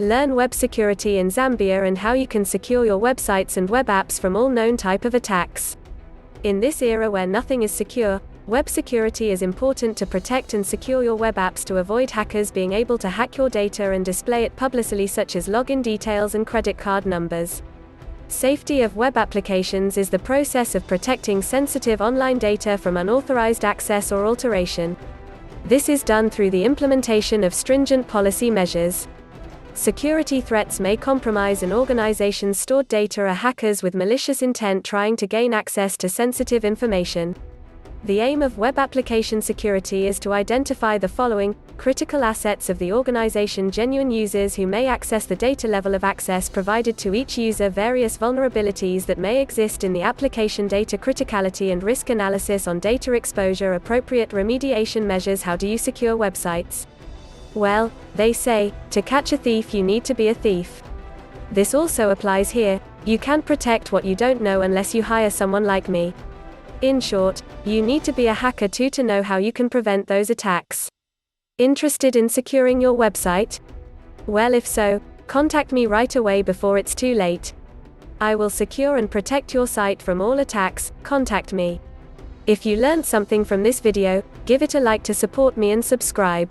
Learn web security in Zambia and how you can secure your websites and web apps from all known type of attacks. In this era where nothing is secure, web security is important to protect and secure your web apps to avoid hackers being able to hack your data and display it publicly, such as login details and credit card numbers. Safety of web applications is the process of protecting sensitive online data from unauthorized access or alteration. This is done through the implementation of stringent policy measures. Security threats may compromise an organization's stored data or hackers with malicious intent trying to gain access to sensitive information. The aim of web application security is to identify the following critical assets of the organization: genuine users who may access the data, level of access provided to each user, various vulnerabilities that may exist in the application, data criticality and risk analysis on data exposure, appropriate remediation measures. How do you secure websites? Well, they say, to catch a thief you need to be a thief. This also applies here. You can't protect what you don't know unless you hire someone like me. In short, you need to be a hacker too to know how you can prevent those attacks. Interested in securing your website? Well, if so, contact me right away before it's too late. I will secure and protect your site from all attacks. Contact me. If you learned something from this video, give it a like to support me and subscribe.